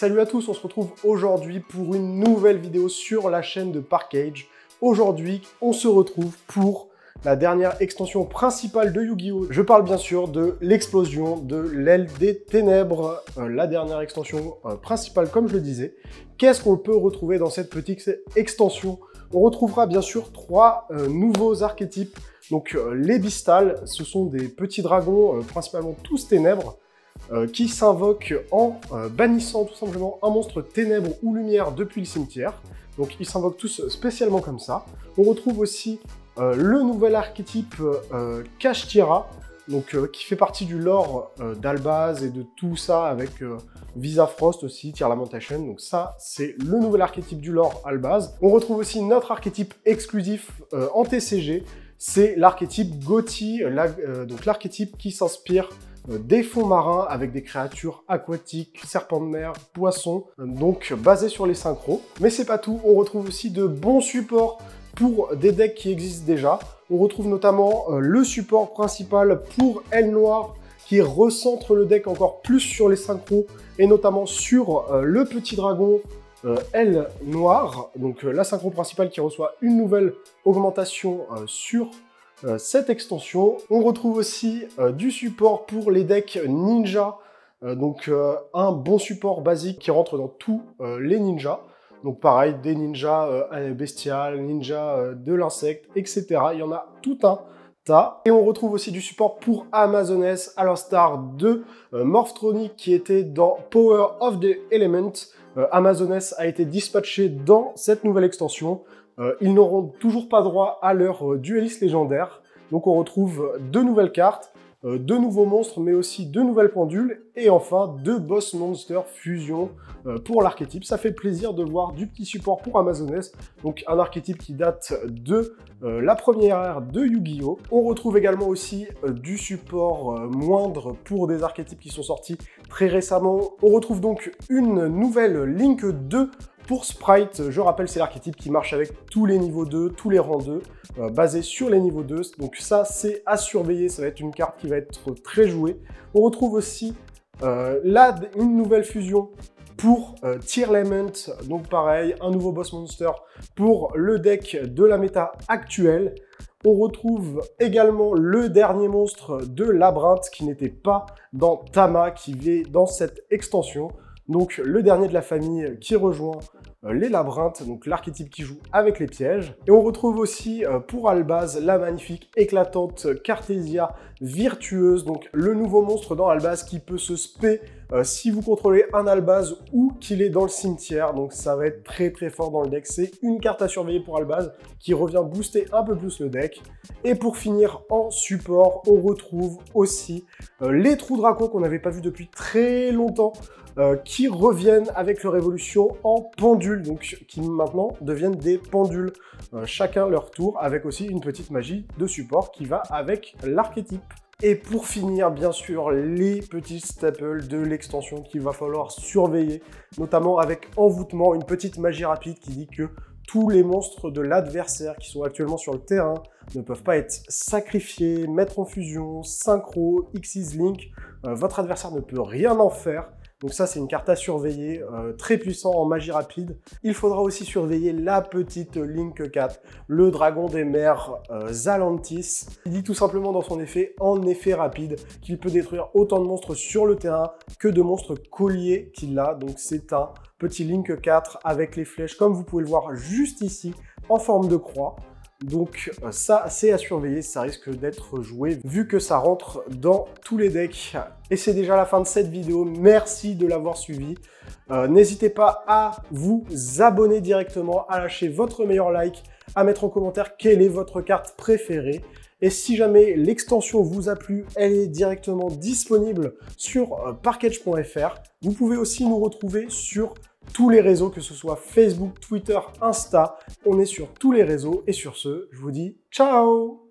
Salut à tous, on se retrouve aujourd'hui pour une nouvelle vidéo sur la chaîne de Parkage. Aujourd'hui, on se retrouve pour la dernière extension principale de Yu-Gi-Oh! Je parle bien sûr de l'explosion de l'aile des ténèbres, la dernière extension principale comme je le disais. Qu'est-ce qu'on peut retrouver dans cette petite extension? On retrouvera bien sûr trois nouveaux archétypes. Donc les Bistals, ce sont des petits dragons, principalement tous ténèbres, qui s'invoquent en bannissant tout simplement un monstre ténèbres ou lumière depuis le cimetière. Donc ils s'invoquent tous spécialement comme ça. On retrouve aussi le nouvel archétype Kashtira, donc qui fait partie du lore d'Albaz et de tout ça avec Visa Frost aussi, Tear Lamentation. Donc ça, c'est le nouvel archétype du lore Albaz. On retrouve aussi notre archétype exclusif en TCG, c'est l'archétype Gothi, donc l'archétype qui s'inspire des fonds marins avec des créatures aquatiques, serpents de mer, poissons, donc basés sur les synchros. Mais c'est pas tout, on retrouve aussi de bons supports pour des decks qui existent déjà. On retrouve notamment le support principal pour Aile Noire qui recentre le deck encore plus sur les synchros et notamment sur le petit dragon Aile Noire, donc la synchro principale qui reçoit une nouvelle augmentation sur cette extension. On retrouve aussi du support pour les decks ninja, donc un bon support basique qui rentre dans tous les ninjas. Donc pareil, des ninjas bestiales, ninjas de l'insecte, etc. Il y en a tout un tas. Et on retrouve aussi du support pour Amazoness, à l'instar de Morphtronic qui était dans Power of the Element. Amazoness a été dispatché dans cette nouvelle extension. Ils n'auront toujours pas droit à leur dueliste légendaire. Donc on retrouve deux nouvelles cartes, deux nouveaux monstres, mais aussi deux nouvelles pendules, et enfin deux boss monster fusion pour l'archétype. Ça fait plaisir de voir du petit support pour Amazoness, donc un archétype qui date de la première ère de Yu-Gi-Oh! On retrouve également aussi du support moindre pour des archétypes qui sont sortis très récemment. On retrouve donc une nouvelle Link 2 pour Sprite. Je rappelle, c'est l'archétype qui marche avec tous les niveaux 2, tous les rangs 2, basé sur les niveaux 2. Donc ça, c'est à surveiller, ça va être une carte qui va être très jouée. On retrouve aussi une nouvelle fusion pour Tear Lament, donc pareil, un nouveau boss monster pour le deck de la méta actuelle. On retrouve également le dernier monstre de Labyrinthe qui n'était pas dans Tama, qui est dans cette extension. Donc le dernier de la famille qui rejoint les labyrinthes, donc l'archétype qui joue avec les pièges. Et on retrouve aussi pour Albaz la magnifique éclatante Cartesia virtueuse, donc le nouveau monstre dans Albaz qui peut se spé si vous contrôlez un Albaz ou qu'il est dans le cimetière. Donc ça va être très très fort dans le deck. C'est une carte à surveiller pour Albaz qui revient booster un peu plus le deck. Et pour finir en support, on retrouve aussi les trous dracons qu'on n'avait pas vu depuis très longtemps, qui reviennent avec leur évolution en pendules, donc qui maintenant deviennent des pendules, chacun leur tour, avec aussi une petite magie de support qui va avec l'archétype. Et pour finir, bien sûr, les petits staples de l'extension qu'il va falloir surveiller, notamment avec Envoûtement, une petite magie rapide qui dit que tous les monstres de l'adversaire qui sont actuellement sur le terrain ne peuvent pas être sacrifiés, mettre en fusion, synchro, Xyz Link, votre adversaire ne peut rien en faire. Donc ça, c'est une carte à surveiller, très puissant en magie rapide. Il faudra aussi surveiller la petite Link 4, le dragon des mers Zalantis. Il dit tout simplement dans son effet, en effet rapide, qu'il peut détruire autant de monstres sur le terrain que de monstres colliers qu'il a. Donc c'est un petit Link 4 avec les flèches, comme vous pouvez le voir juste ici, en forme de croix. Donc ça, c'est à surveiller, ça risque d'être joué vu que ça rentre dans tous les decks. Et c'est déjà la fin de cette vidéo, merci de l'avoir suivi. N'hésitez pas à vous abonner directement, à lâcher votre meilleur like, à mettre en commentaire quelle est votre carte préférée. Et si jamais l'extension vous a plu, elle est directement disponible sur parkage.fr. Vous pouvez aussi nous retrouver sur tous les réseaux, que ce soit Facebook, Twitter, Insta. On est sur tous les réseaux. Et sur ce, je vous dis ciao!